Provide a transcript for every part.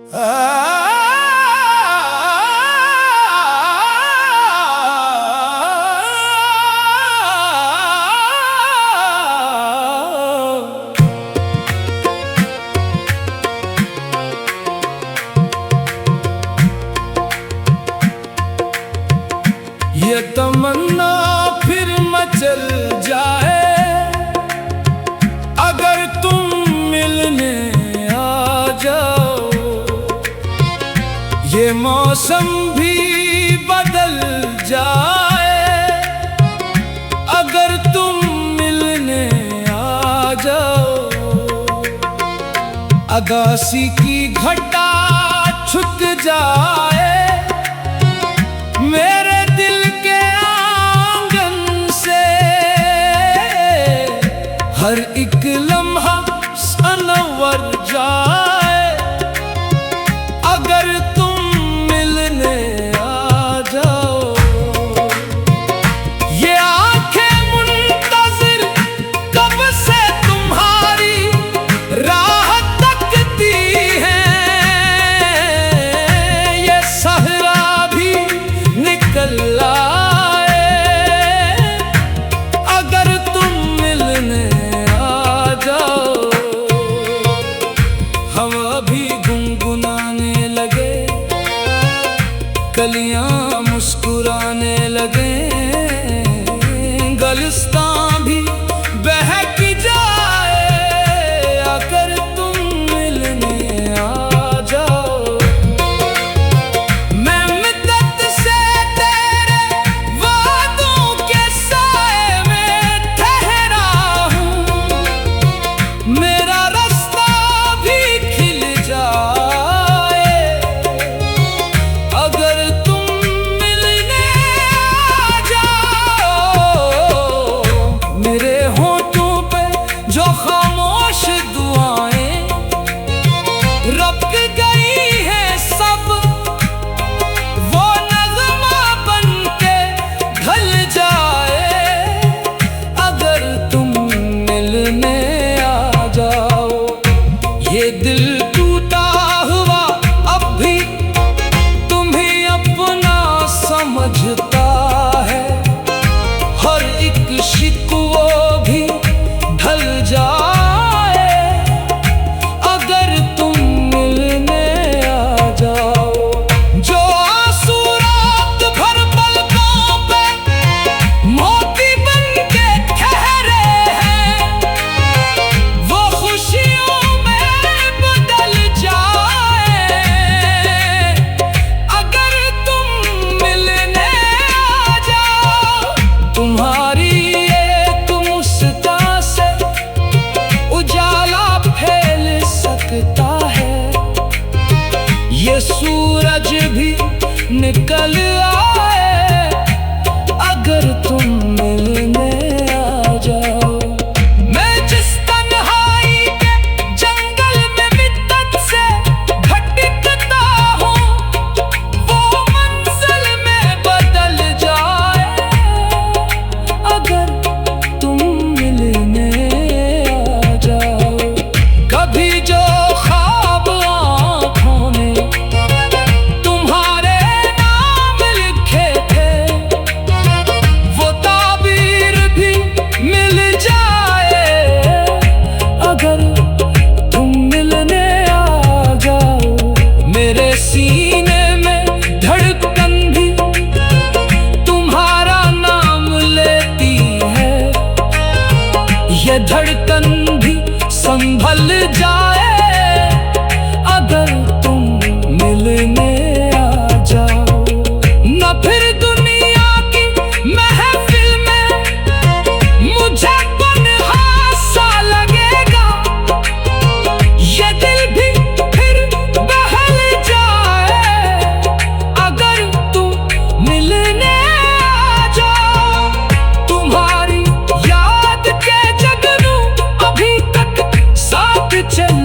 ये तमन्ना फिर मचल जाए अगर तुम मिलने आ जाओ। ये मौसम भी बदल जाए अगर तुम मिलने आ जाओ। अगासी की घटा छुट जाए मेरे दिल के आंगन से, हर एक लम्हा सनवर जाए अगर तुम मिलने आ जाओ। ये आंखें मुंतज़िर कब से तुम्हारी राह तकती हैं। ये सहरा भी निकल आए अगर तुम मिलने आ जाओ। हवा भी गुनगुनाने लगे, कलियां मुस्कुराने लगे, गुलिस्तां भी बहक जाए अगर तुम मिलने आ जाओ। मैं मिद्दत से तेरे वादों के साए में ठहरा हूँ, मेरा रास्ता भी खिल जाए अगर तुम मिलने आ जाओ। मेरे होठों पे जो खामोश दुआएं रब गई है सब, वो नग़्मा बनके ढल जाए अगर तुम मिलने आ जाओ। ये दिल टूटा हुआ अब भी तुम्हें अपना समझता है, हर एक शिकवा भी ढल जाए अगर तुम मिलने आ जाओ। जो आंसू रात भर पलकों पे मोती बनके ठहरे हैं, वो खुशियों में बदल जाए अगर तुम मिलने आ जाओ। तुम्हारी एक मुस्कान से उजाला फैल सकता है, ये सूरज भी निकल आए अगर तुम मिलने आ जाओ। मैं जिस तन्हाई के जंगल में मिद्दत से भटकता हूँ, वो मंजिल में बदल जाए अगर तुम मिलने आ जाओ। कभी जो ख्वाब आँखों में तुम्हारे नाम लिखे थे, वो ताबीर भी मिल जाए अगर तुम मिलने आ जाओ। मेरे सीने में धड़कन भी तुम्हारा नाम लेती है, ये धड़कन भी संभल जाए अगर तुम मिलने आ जाओ। न फिर दुनिया की महफिल में मुझे तन्हा सा लगेगा, ये दिल भी फिर बहल जाए अगर तुम मिलने आ जाओ। तुम्हारी याद के जगनू अभी तक साथ चल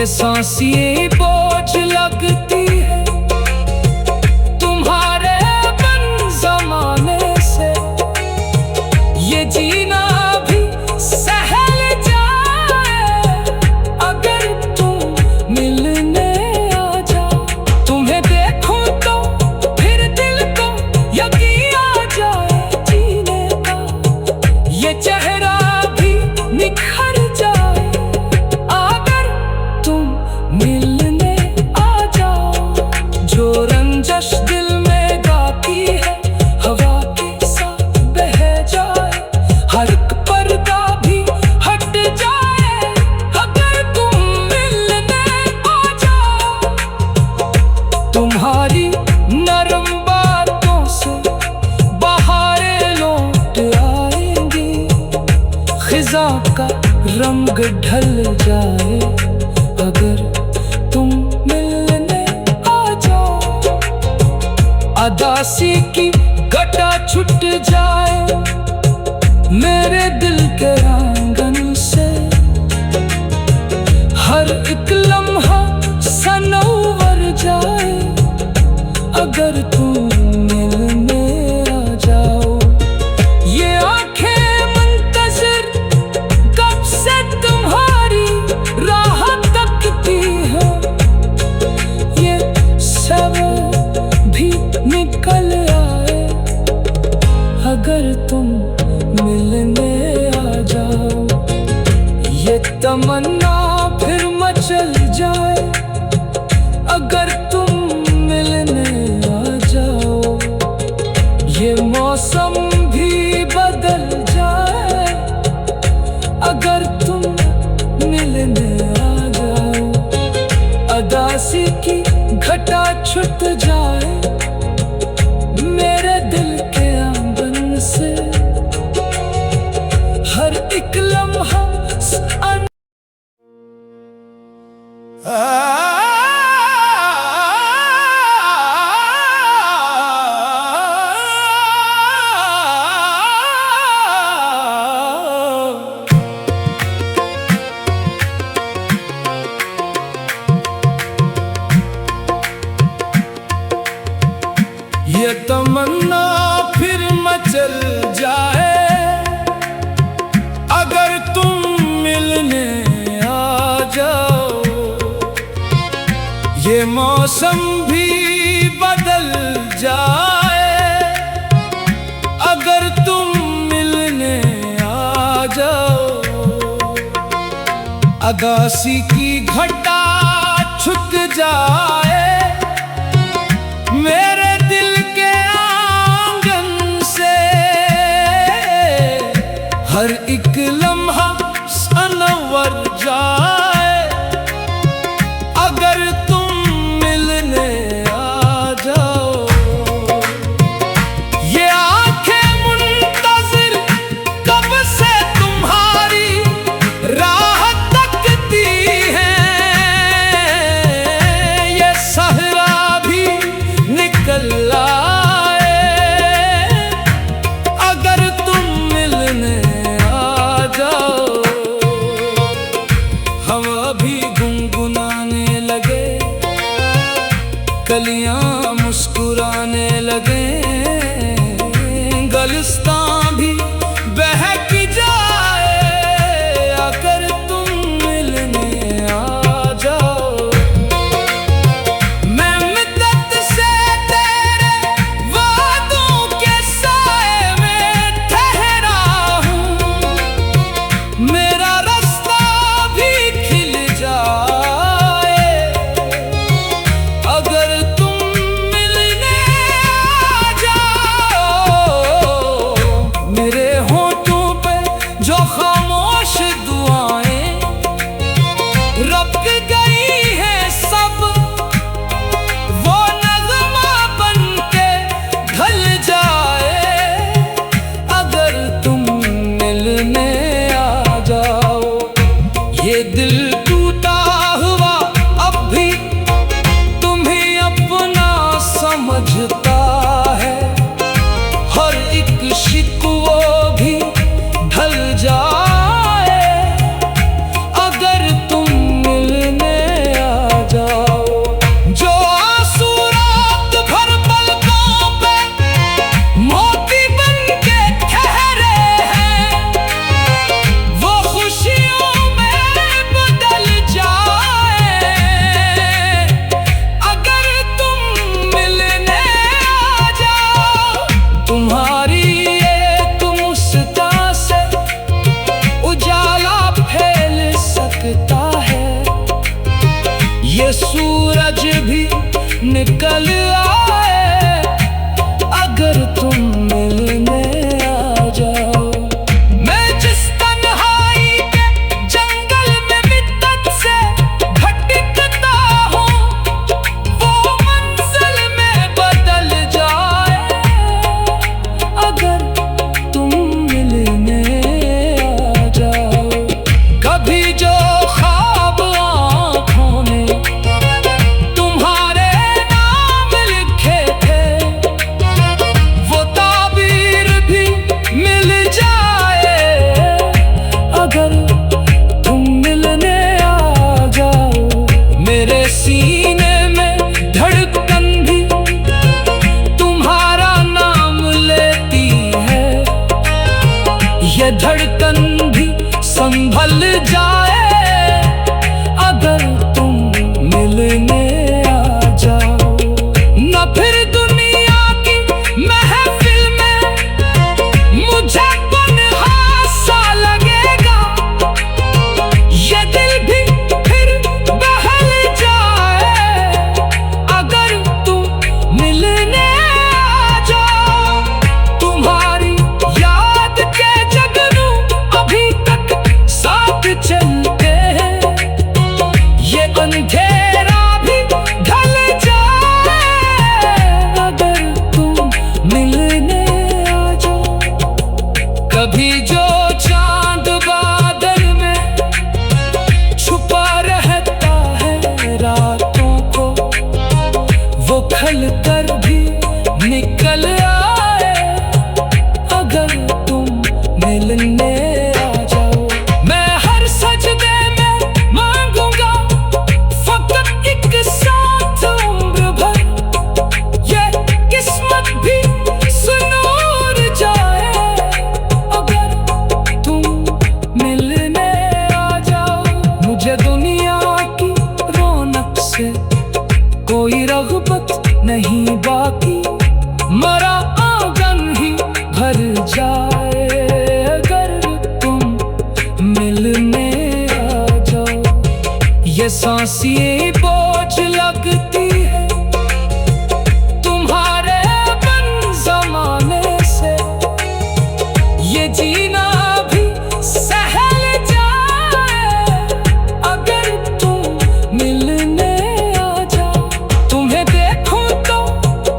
सांसें बोझ लगती है तुम्हारे बिन ज़माने से। ये जीना भी सहल जाए अगर तुम मिलने आ जाओ। तुम्हें देखूं तो फिर दिल को यकीन आ जाए जीने का। ये चेहरा भी निखर जाए अगर तुम मिलने आ जाओ। जो रंजश दिल में गाती है हवा के साथ बह जाए। हर एक पर्दा भी हट जाए अगर तुम मिलने आ जाओ। तुम्हारी नरम बातों से बहारें लौट आएंगी। खिज़ा का रंग ढल जाए अगर तुम मिलने आ जाओ। अदासी की घटा छूट जाए मेरे दिल के आंगन से। हर एक लम्हा सनवर जाए अगर तुम मिलने आ जाओ। ये आंखें मुंतज़िर कब से तुम्हारी राह तकती है। ये सब भी निकल आए अगर तुम मिलने आ जाओ। ये तमन्ना फिर मचल जाए अगर तुम मिलने आ जाओ। ये मौसम भी बदल जाए अगर तुम मिलने आ जाओ। अदासी की घटा छूट जाए मेरे दिल के आंगन से। हर एक लम्हा ये तमन्ना फिर मचल जाए अगर तुम मिलने आ जाओ। ये मौसम भी बदल जाए अगर तुम मिलने आ जाओ। अदासी की घटा छूट जाए मेरे दिल के आंगन से। हर एक लम्हा सनवर जाए अगर तुम मिलने आ जाओ। ये आंखें मुंतज़िर कब से तुम्हारी राह तकती हैं। ये सहरा भी निकल आए अगर तुम मिलने आ जाओ। हवा भी गुनगुनाने लगे कलियां मुस्कुराने लगे। गलिस्तां भी बहक जाए अगर तुम मिलने आ जाओ। मैं मिद्दत से तेरे वादों के साए में ठहरा हूँ। मेरा रास्ता भी खिल जाए अगर तुम मिलने आ जाओ। मेरे होठों पे जो खामोश दुआएं रब गई है सब वो नग़्मा बनके ढल जाए अगर तुम मिलने आ जाओ। ये दिल टूटा हुआ अब भी तुम्हें अपना समझता है। हर एक शिकवा भी ढल जाए अगर तुम मिलने सकता है, ये सूरज भी निकल आए अगर तुम मिलने आ जाओ। मैं जिस तन्हाई के जंगल में मित्तत से भटकता हूँ, वो मंजिल में बदल जाए अगर तुम मिलने आ जाओ। कभी जो ख्वाब आँखों ने तुम्हारे नाम लिखे थे, वो ताबीर भी मिल जाए अगर तुम मिलने आ जाओ। मेरे सीने में धड़कन भी तुम्हारा नाम लेती है, ये धड़कन भी संभल जाए अगर तुम मिलने आ जाओ। न फिर दुनिया की महफिल में मुझे तन्हा सा लगेगा, ये दिल भी फिर बहल जाए अगर तुम मिलने आ जाओ। तुम्हारी याद के जगनू अभी तक साथ चलते हैं, ये अंधेरा भी ढल जाए अगर तुम मिलने आ जाओ। कभी जो चांद बादल में छुपा रहता है रातों को, वो खल कर भी निकल आए अगर तुम मिलने आ जाओ। मैं हर सजदे में मांगूंगा फकत एक साथ उम्र भर, ये किस्मत भी सुनूर जाए अगर तुम मिलने आ जाओ। मुझे दुनिया की रौनक से कोई रग़बत नहीं बाकी, मरा आंगन ही भर जाए अगर तुम मिलने आ जाओ। ये सांस ये बोझ लगती है तुम्हारे बिन ज़माने से, ये जीना भी सहल जाए अगर तुम मिलने आ जाओ। तुम्हें देखूं तो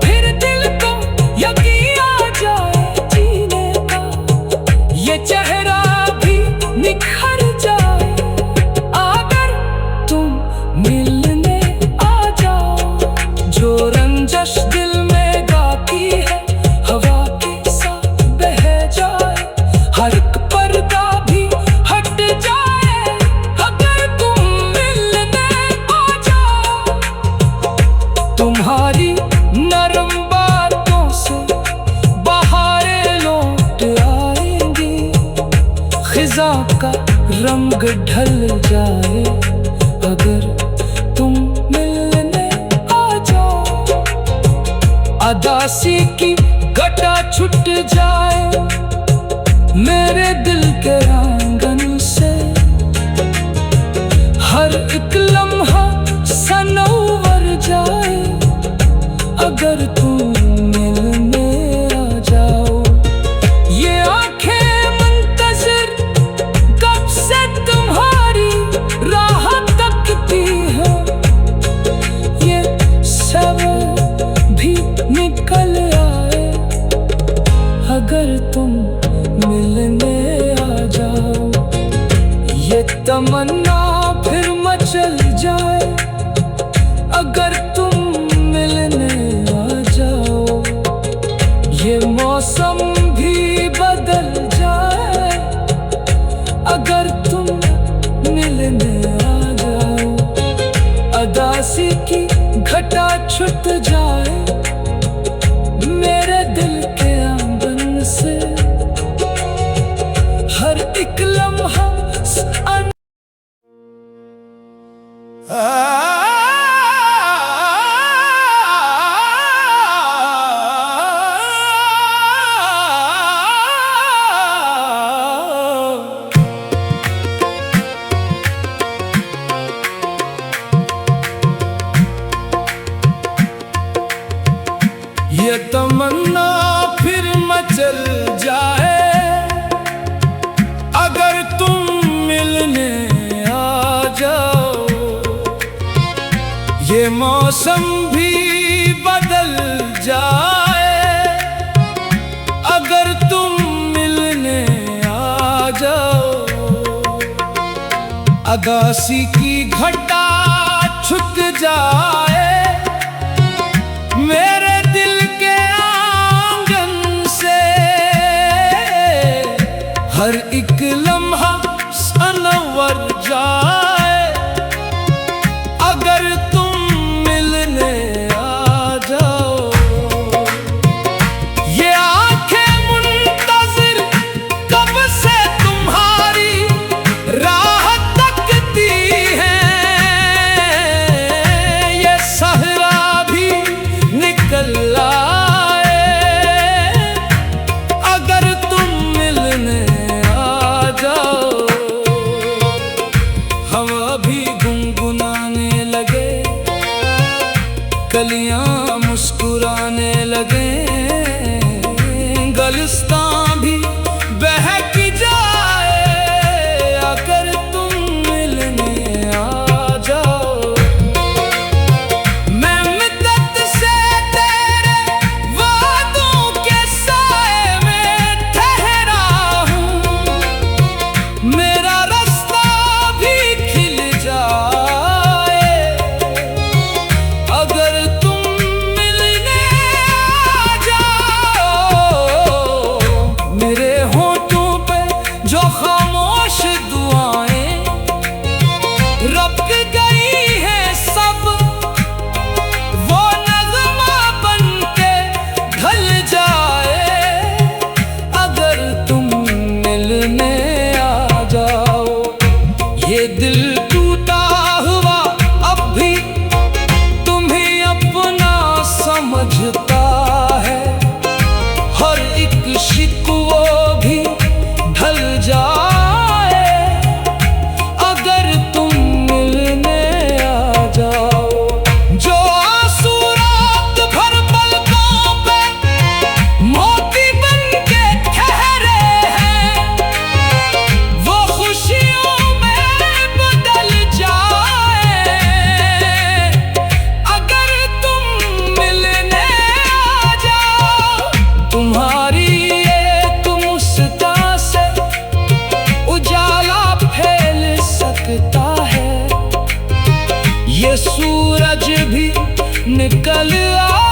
फिर दिल को यकीन आ जाए जीने का, ये चेहरा भी निखर जाए अगर तुम मिलने आ जाओ। जो रंजश दिल में गाती है हवा के साथ बह जाए, हर एक पर्दा भी हट जाए अगर तुम मिलने आ जाओ। तुम्हारी नरम बातों से बहारें लौट आएंगी, खिज़ा का रंग ढल जाए अगर तुम मिलने आ जाओ। अदासी की घटा छुट जाए मेरे दिल के आंगन से, हर एक लम्हा सनौवर जाए अगर तुम मिलने आ जाओ। ये आंखें मुंतज़िर कब से तुम्हारी राह तकती हैं, ये सब भी निकल आए अगर तुम मिलने आ जाओ। ये तमन्ना फिर मचल जाए अगर तुम मिलने आ जाओ। ये मौसम भी बदल जाए अगर तुम मिलने आ जाओ। अदासी की घटा छुट जाए मेरे दिल के आंगन से, हर एक लम्हा जाओ। ये मौसम भी बदल जाए, अगर तुम मिलने आ जाओ। अगासी की घटा छुट जाए मेरे दिल के आंगन से, हर एक लम्हा सनवर जाए, अगर तुम मिलने आ जाओ। ये आंखें मुंतज़िर कब से तुम्हारी राह तकती हैं, ये सहरा भी निकल आए, अगर तुम मिलने आ जाओ। हवा भी गुनगुनाने लगे, कलियां मुस्कुराने लगे, गुलिस्तां भी बहक जाए, अगर तुम मिलने आ जाओ। मैं मिद्दत से तेरे वादों के साए में ठहरा हूँ, मेरा रास्ता भी खिल जाए, अगर तुम मिलने आ जाओ। मेरे होठों पे जो खामोश दुआएं रब गई है सब, वो नग़्मा बनके ढल जाए, अगर तुम मिलने आ जाओ। ये दिल टूटा हुआ अब भी तुम्हें अपना समझता है, हर एक शिकवा भी ढल जाए, अगर तुम मिलने आ जाओ। जो आंसू रात भर पलकों पे मोती बनके ठहरे हैं, वो खुशियों में बदल जाए, अगर तुम मिलने आ जाओ। तुम्हारी एक मुस्कान से उजाला फैल सकता है, ये सूरज भी निकल आ